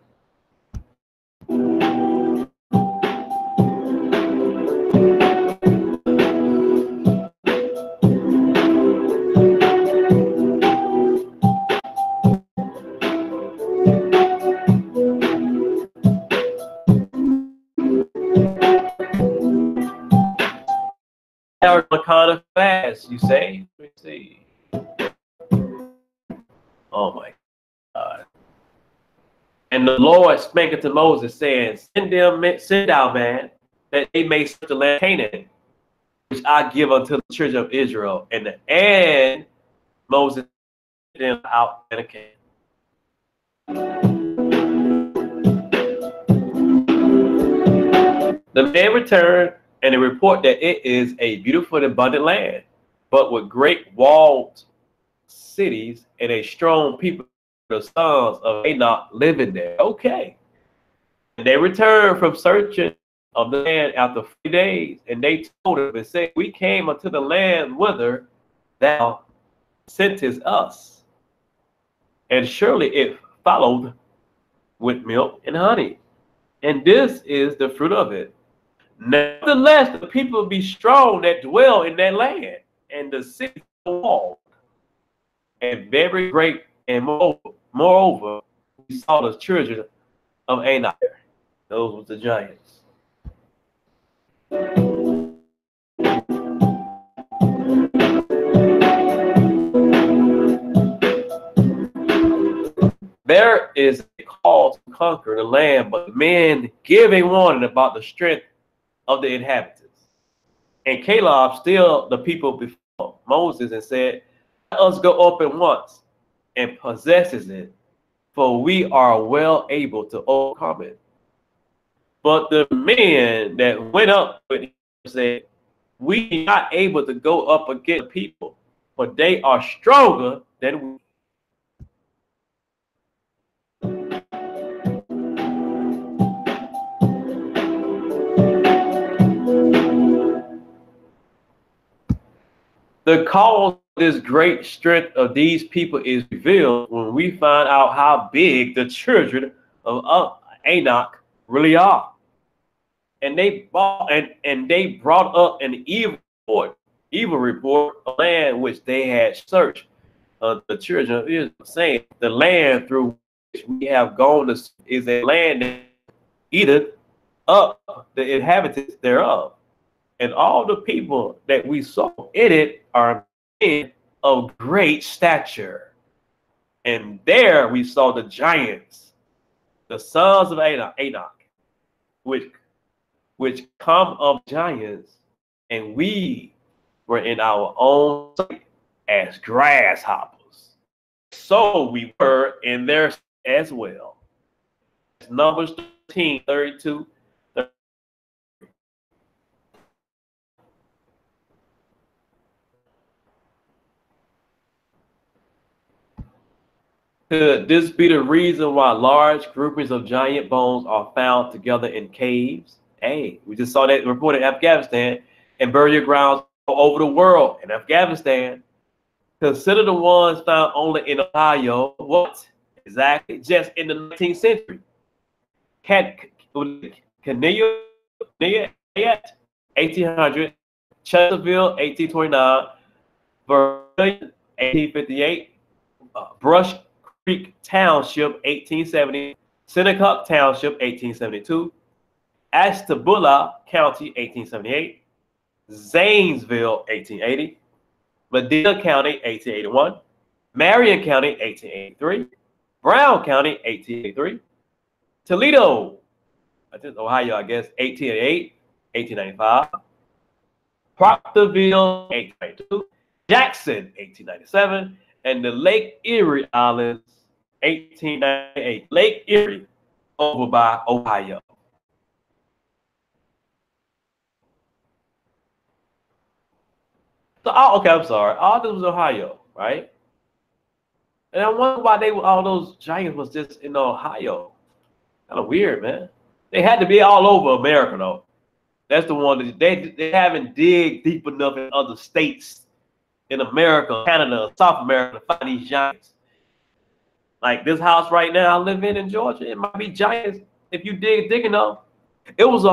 Are kind of fast, you say? Let me see. Oh my God. And the Lord spake unto Moses, saying, send out, man, that they may search the land of Canaan, which I give unto the children of Israel. And Moses sent them out and Canaan. The man returned and they report that it is a beautiful and abundant land, but with great walled cities and a strong people, the sons of Enoch living there. Okay. And they returned from searching of the land after 3 days, and they told him and said, we came unto the land whither thou sentest us, and surely it followed with milk and honey, and this is the fruit of it. Nevertheless, the people be strong that dwell in that land, and the city walled, and very great. And moreover, we saw the children of Anak. Those were the giants. There is a call to conquer the land, but men giving warning about the strength of the inhabitants. And Caleb still the people before Moses and said, let us go up at once and possesses it, for we are well able to overcome it. But the men that went up with him said, we are not able to go up against the people, for they are stronger than we. The cause of this great strength of these people is revealed when we find out how big the children of Anak really are. And they brought up an evil report of land which they had searched. The children of Israel, saying, the land through which we have gone is a land that eateth up the inhabitants thereof. And all the people that we saw in it are men of great stature. And there we saw the giants, the sons of Anak, which come of giants, and we were in our own sight as grasshoppers. So we were in there as well. Numbers 13, 32. Could this be the reason why large groupings of giant bones are found together in caves? Hey, we just saw that report in Afghanistan, and burial grounds all over the world in Afghanistan. Consider the ones found only in Ohio. What? Exactly. Just in the 19th century. Canilla, 1800, Chesterfield, 1829, Virginia, 1858, Brush Creek Township, 1870, Seneca Township, 1872, Ashtabula County, 1878, Zanesville, 1880, Medina County, 1881, Marion County, 1883, Brown County, 1883, Toledo, Ohio, I guess, 1888, 1895, Proctorville, 1892, Jackson, 1897, and the Lake Erie Islands, 1898. Lake Erie, over by Ohio. So, okay, I'm sorry. All this was Ohio, right? And I wonder why all those giants was just in Ohio. Kind of weird, man. They had to be all over America, though. That's the one that they haven't dig deep enough in other states in America, Canada, South America to find these giants. Like this house right now I live in Georgia, it might be giants if you dig enough. It's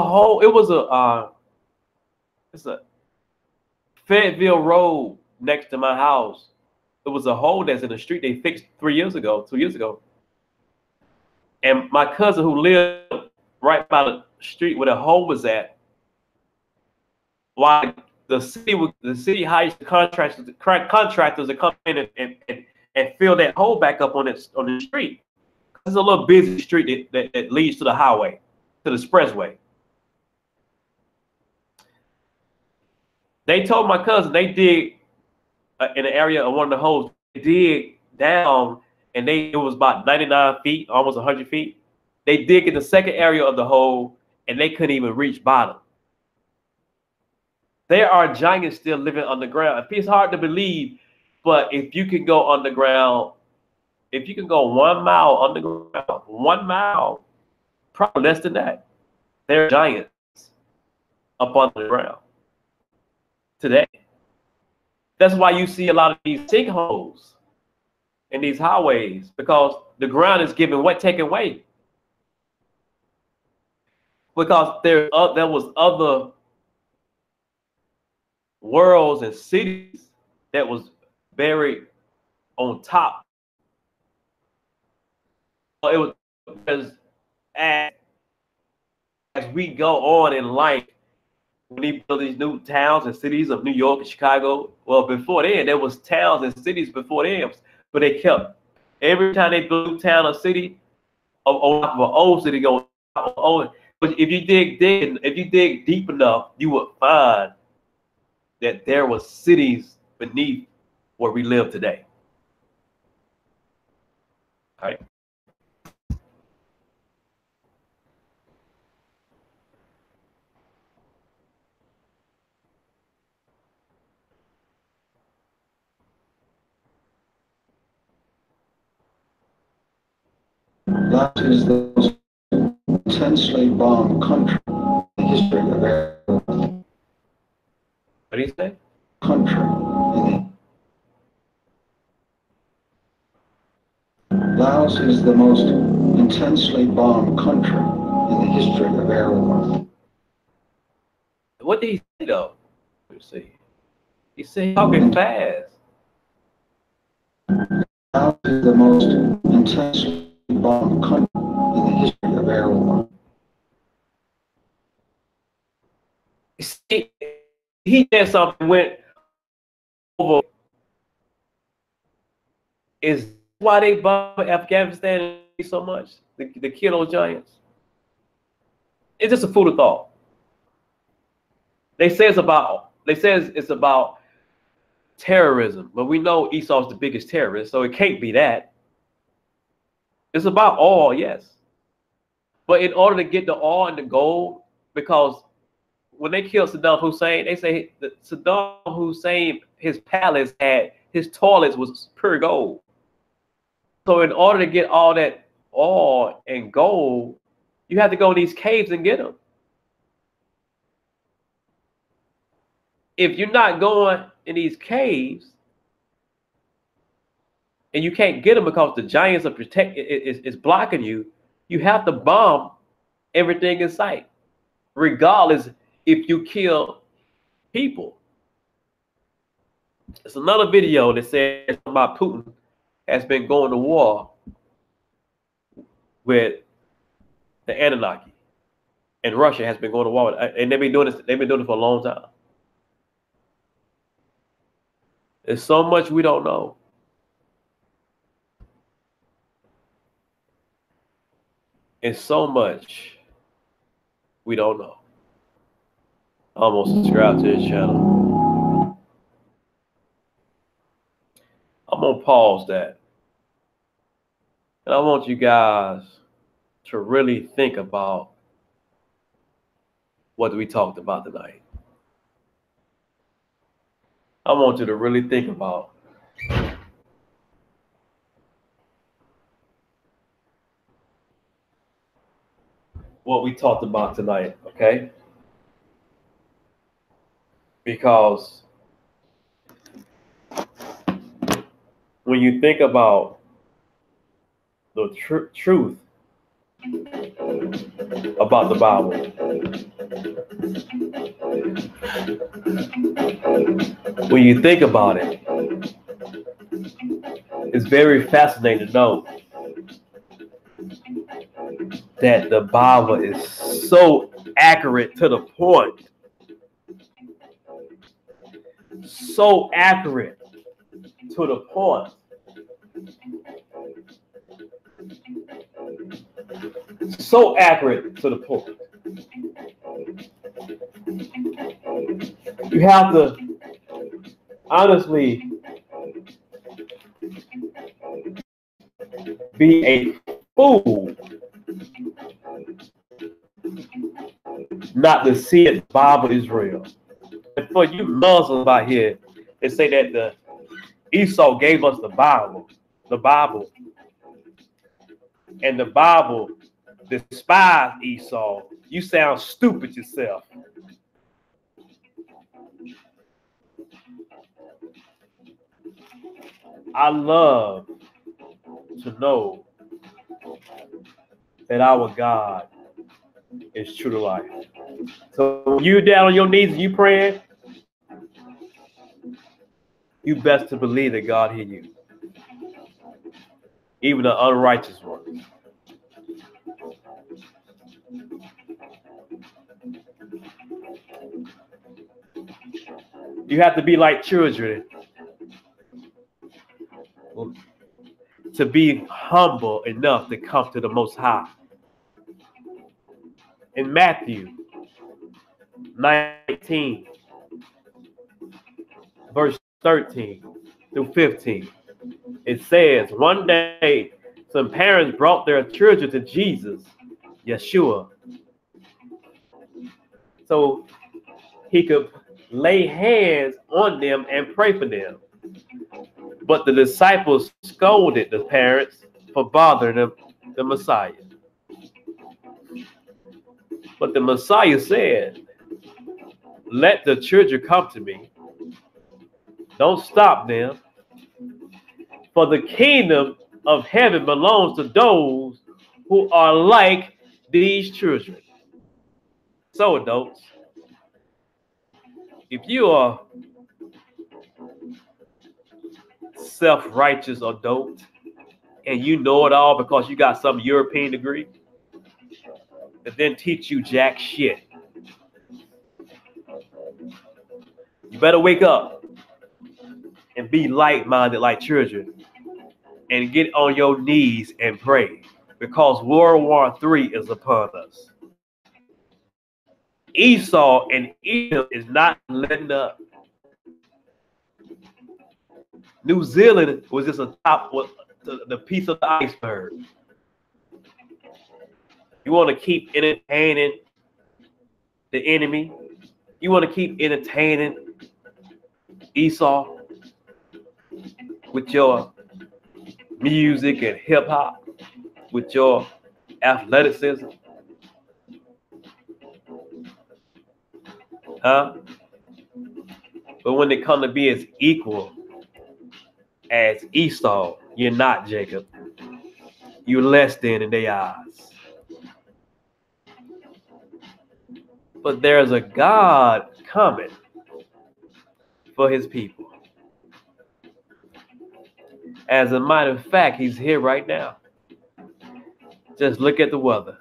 a Fayetteville Road next to my house. It was a hole that's in the street they fixed 2 years ago. And my cousin who lived right by the street where the hole was at, while the city hires contractors to come in and fill that hole back up on the street. It's a little busy street that leads to the highway, to the expressway. They told my cousin they dig in the area of one of the holes. They dig down, and it was about 99 feet, almost 100 feet. They dig in the second area of the hole, and they couldn't even reach bottom. There are giants still living underground. It's hard to believe, but if you can go underground, if you can go 1 mile underground, 1 mile, probably less than that, there are giants up underground today. That's why you see a lot of these sinkholes in these highways, because the ground is taken away. Because there was other worlds and cities that was buried on top. It was as we go on in life, when they build these new towns and cities of New York and Chicago. Well, before then, there was towns and cities before them, but they kept every time they build a town or city of an old city going. if you dig deep enough, you would find that there were cities beneath where we live today. Right? That is the most intensely bombed country in the history of every What do you say? country. Laos is the most intensely bombed country in the history of everyone. What did he say though? Let me see. He said talking fast. Laos is the most intensely bombed country in the history of everyone. See, he said something went over. Is why they bomb Afghanistan so much? The kill those giants. It's just a food of thought. They say it's about terrorism, but we know Esau's the biggest terrorist, so it can't be that. It's about oil, yes. But in order to get the oil and the gold, because when they killed Saddam Hussein, they say that Saddam Hussein, his palace had, his toilets was pure gold. So in order to get all that oil and gold, you have to go in these caves and get them. If you're not going in these caves and you can't get them because the giants are is blocking you, you have to bomb everything in sight, regardless if you kill people. It's another video that says about Putin has been going to war with the Anunnaki, and Russia has been going to war with, and they've been doing this. They've been doing it for a long time. There's so much we don't know. It's so much we don't know. Almost subscribe to this channel. I'm gonna pause that. And I want you guys to really think about what we talked about tonight. I want you to really think about what we talked about tonight, okay? Because when you think about the truth about the Bible, when you think about it, it's very fascinating to know that the Bible is so accurate to the point. So accurate to the point. So accurate to the point. You have to honestly be a fool not to see that the Bible is real. And for you Muslims out here, they say that the Esau gave us the Bible, and the Bible despised Esau. You sound stupid yourself. I love to know that our God is true to life. So when you down on your knees and you praying, you best to believe that God hear you. Even the unrighteous one. You have to be like children to be humble enough to come to the Most High. In Matthew 19, verse 13 through 15, it says, one day some parents brought their children to Jesus, Yeshua, so he could lay hands on them and pray for them. But the disciples scolded the parents for bothering the Messiah. But the Messiah said, let the children come to me. Don't stop them. For the kingdom of heaven belongs to those who are like these children. So, adults, if you are self-righteous adult and you know it all because you got some European degree that then teach you jack shit, you better wake up and be light-minded like children and get on your knees and pray, because World War III is upon us. Esau and Edom is not letting up. New Zealand was just the piece of the iceberg. You want to keep entertaining the enemy. You want to keep entertaining Esau with your music and hip hop, with your athleticism. Huh? But when they come to be as equal as Esau, you're not, Jacob. You're less than in their eyes. But there's a God coming for his people. As a matter of fact, he's here right now. Just look at the weather.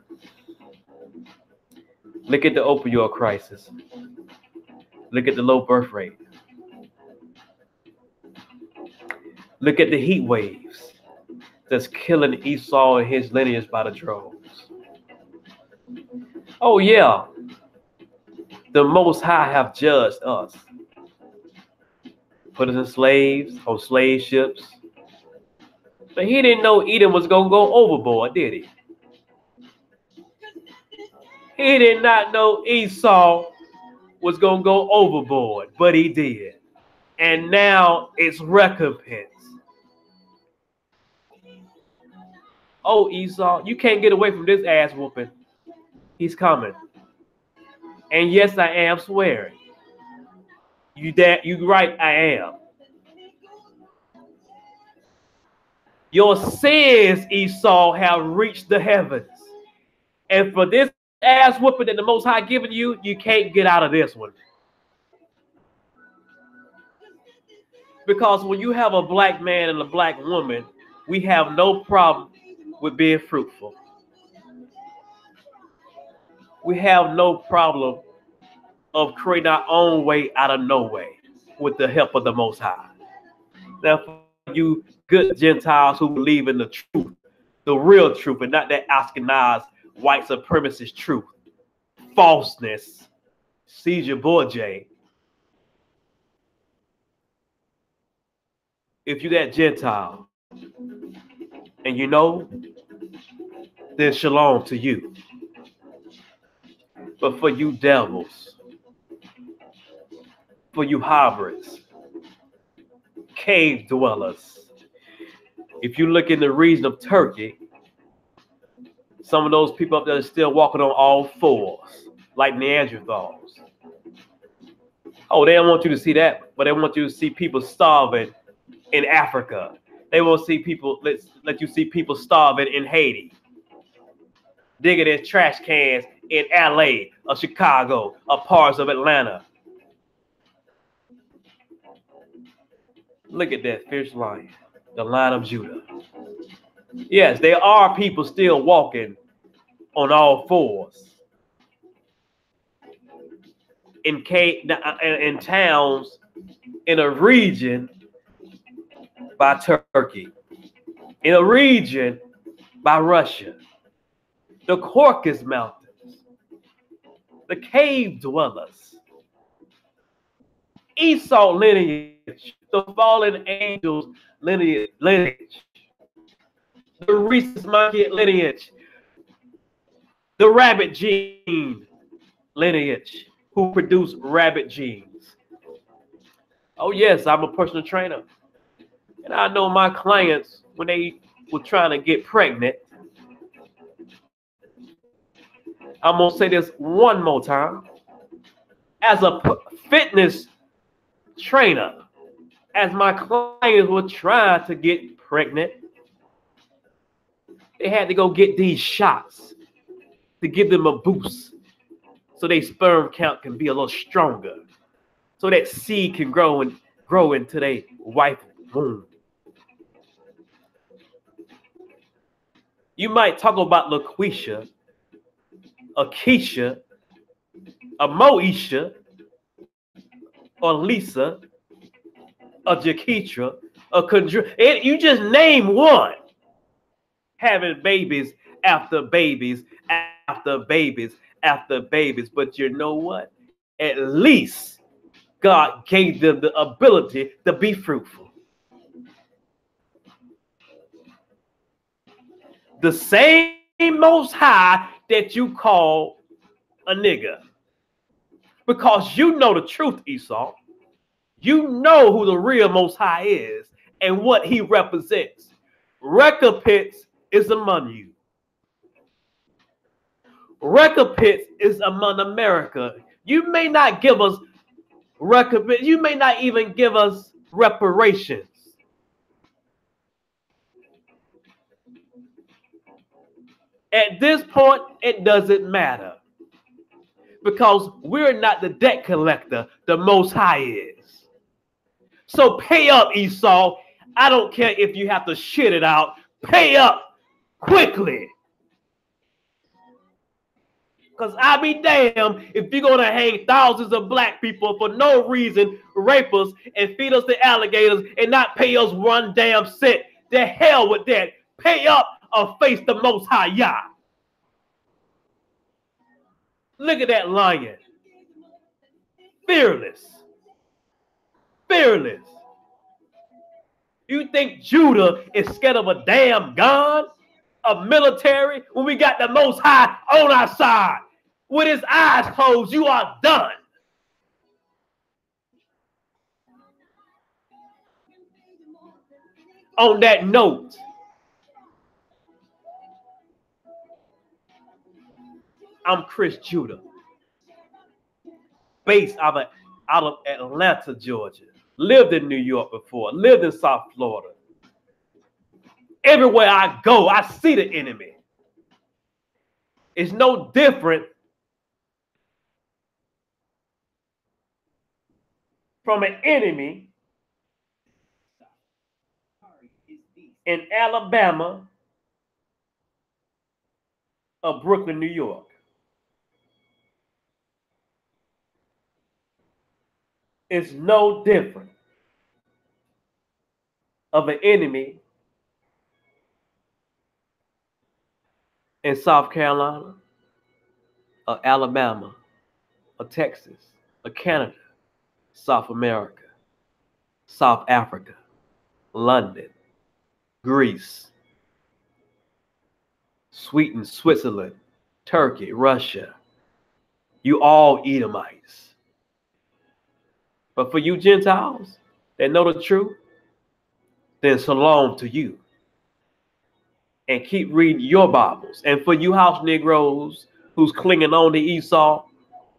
Look at the opioid crisis. Look at the low birth rate. Look at the heat waves that's killing Esau and his lineage by the droves. Oh yeah, the Most High have judged us. Put us in slaves, on slave ships. But he didn't know Edom was going to go overboard, did he? He did not know Esau was going to go overboard, but he did. And now it's recompense. Oh, Esau, you can't get away from this ass whooping. He's coming. And yes, I am swearing. You right, I am. Your sins, Esau, have reached the heavens. And for this ass whooping that the Most High given you, you can't get out of this one. Because when you have a black man and a black woman, we have no problem with being fruitful. We have no problem of creating our own way out of no way with the help of the Most High. Now, for you good Gentiles who believe in the truth, the real truth, and not that Ashkenaz white supremacist truth, falseness, Caesar Borgia. If you're that Gentile and you know, then shalom to you. But for you devils, for you hybrids, cave dwellers, if you look in the region of Turkey, some of those people up there are still walking on all fours, like Neanderthals. Oh, they don't want you to see that, but they want you to see people starving in Africa. They won't see people, let you see people starving in Haiti, digging in trash cans in LA or Chicago or parts of Atlanta. Look at that fierce lion, the Lion of Judah. Yes, there are people still walking on all fours in towns in a region by Turkey, in a region by Russia, the Caucasus Mountains, the cave dwellers, Esau lineage, the fallen angels lineage, the rhesus monkey lineage, the rabbit gene lineage, who produce rabbit genes. Oh yes, I'm a personal trainer. And I know my clients, when they were trying to get pregnant, I'm going to say this one more time. As a fitness trainer, as my clients were trying to get pregnant, they had to go get these shots to give them a boost so their sperm count can be a little stronger, so that seed can grow into their wife womb. You might talk about LaQuisha, a Keisha, a Moesha, or Lisa, a Jaketra, a Condra. You just name one having babies after babies after babies after babies. But you know what? At least God gave them the ability to be fruitful. The same Most High that you call a nigger. Because you know the truth, Esau. You know who the real Most High is and what he represents. Recompense is among you. Recompense is among America. You may not give us recompense. You may not even give us reparations. At this point, it doesn't matter. Because we're not the debt collector, the Most High is. So pay up, Esau. I don't care if you have to shit it out. Pay up quickly. Because I'll be damned if you're going to hang thousands of black people for no reason, rape us, and feed us to alligators, and not pay us one damn cent. The hell with that. Pay up or face the Most High Yah. Look at that lion. Fearless. Fearless. You think Judah is scared of a damn gun? A military? When we got the Most High on our side. With his eyes closed, you are done. On that note, I'm Chris Judah, based out of Atlanta, Georgia. Lived in New York before, lived in South Florida. Everywhere I go, I see the enemy. It's no different from an enemy in Alabama or Brooklyn, New York. It's no different of an enemy in South Carolina, or Alabama, or Texas, or Canada, South America, South Africa, London, Greece, Sweden, Switzerland, Turkey, Russia. You all Edomites. But for you Gentiles that know the truth, then shalom to you. And keep reading your Bibles. And for you house Negroes who's clinging on to Esau,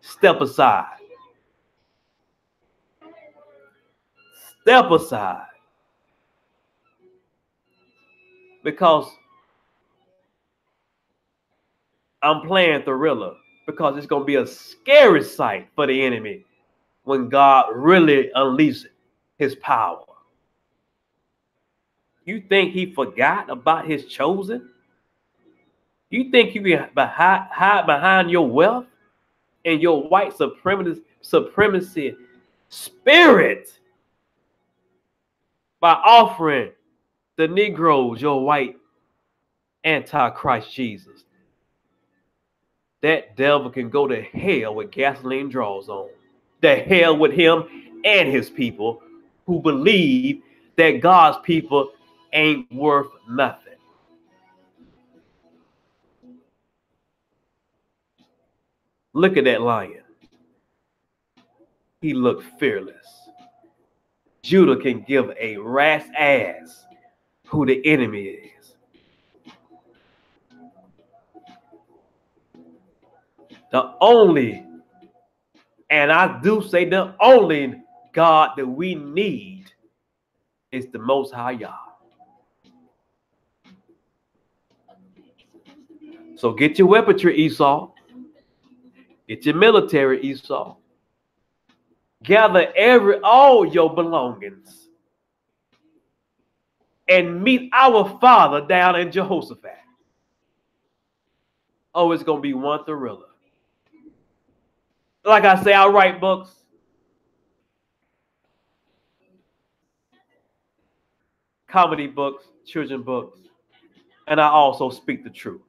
step aside. Step aside. Because I'm playing Thriller. Because it's going to be a scary sight for the enemy when God really unleashes his power. You think he forgot about his chosen? You think you can hide behind your wealth and your white supremacy spirit by offering the Negroes your white antichrist Jesus? that devil can go to hell with gasoline draws on. The hell with him and his people who believe that God's people ain't worth nothing. Look at that lion. He looked fearless. Judah can give a rat's ass who the enemy is. The only, and I do say the only God that we need is the Most High Yah. So get your weaponry, Esau. Get your military, Esau. Gather all your belongings and meet our Father down in Jehoshaphat. Oh, it's going to be one thriller. Like I say, I write books. Comedy books, children books, and I also speak the truth.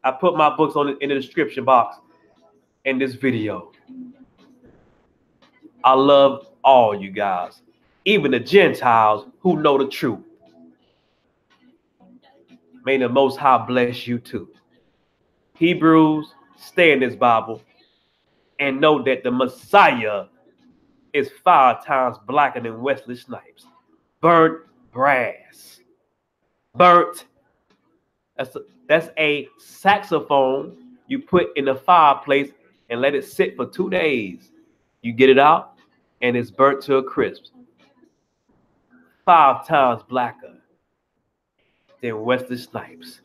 I put my books in the description box in this video. I love all you guys, even the Gentiles who know the truth. May the Most High bless you too. Hebrews, stay in this Bible and know that the Messiah is 5 times blacker than Wesley Snipes. Burnt brass. Burnt. That's a saxophone you put in the fireplace and let it sit for 2 days. You get it out and it's burnt to a crisp. 5 times blacker than Wesley Snipes.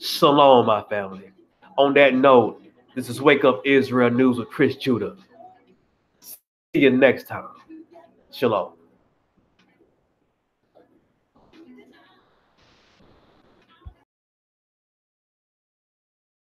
Shalom, my family. On that note, this is Wake Up Israel News with Chris Judah. See you next time. Shalom.